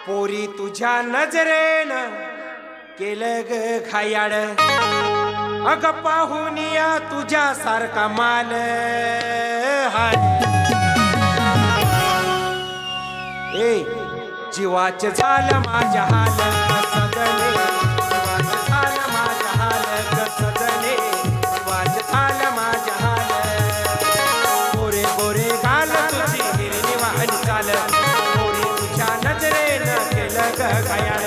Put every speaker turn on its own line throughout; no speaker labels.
पोरी तुझ्या नजरेनं केलं ग खायाड, अग पाहुनिया तुझ्या सारखा माल हाय. ए जीवाच झालं माझ्या हाल सजने, जीवाच झालं माझ्या हाल सजने, जीवाच झालं माझ्या हाल. गोरे गोरे गाल तुझी हिरणी वाहन चाल, पोरी तुझ्या नजरेनं केलं ग खायाड,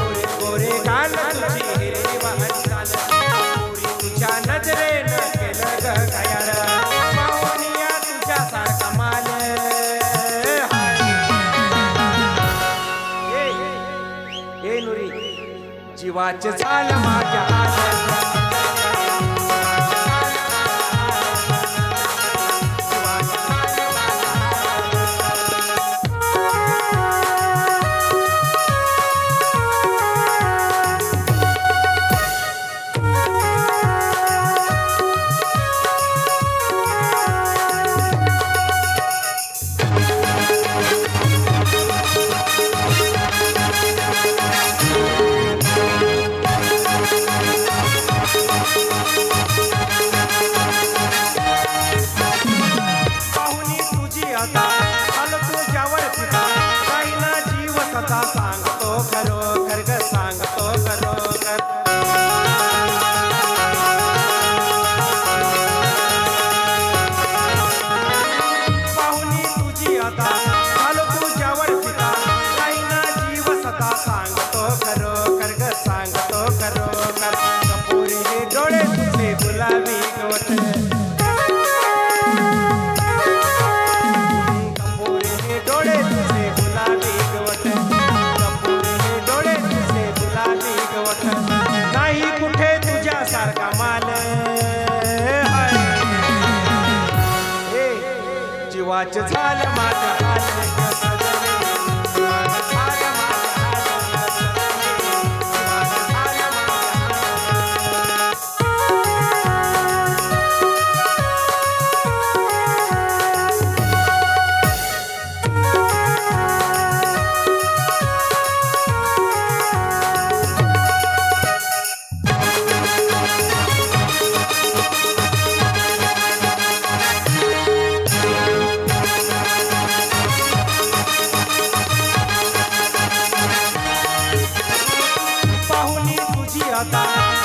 गोरे गोरे गाल तुझी हिरणी वाहन चाल, पोरी तुझ्या नजरेनं केलं ग खायाड, पाहुनिया तुझ्या सारखा माल. ए नुरी जीवाच झालं माझ्या हाल. सांगतो खरोखर ग सांगतो खरोखर. पाहुणी तुझी आता झालो तुझ्यावर फिदा, काही ना जीव सता सांगतो खरोखर ग सांगतो खरोखर. कपुरी हे डोळे तुझे गुलाबी गोट, कपुरी हे डोळे तुझे गुलाबी गोट, नाही कुठे तुझ्या सारखा माल. जीवाच झालं माझ्या हाल सजने, जीवाच झालं माझ्या हाल सजने, जीवाच झालं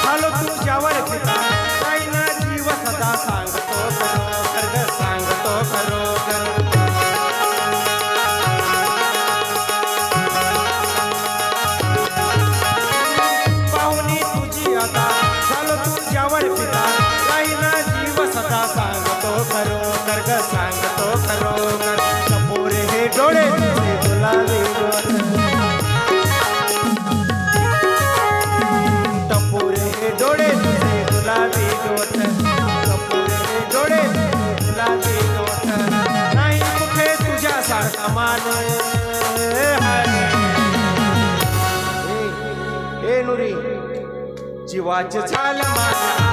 झालो तुझ्यावर फिदा, काही ना जीव सदा सांगतो खरोखर ग सांगतो खरोखर. पाहुणी तुझी आता झालो तुझ्यावर फिदा, काही ना जीव सदा सांगतो खरोखर ग सांगतो खरोखर. कपोरे हे डोळे तुझे गुलाबी गोट, डोळे तुझे गुलाबी गोट, कपुरे डोळे गुलाबी गोट, नाही कुठे तुझ्या सारखा मान. ए नुरी जीवाच झालं माझ्या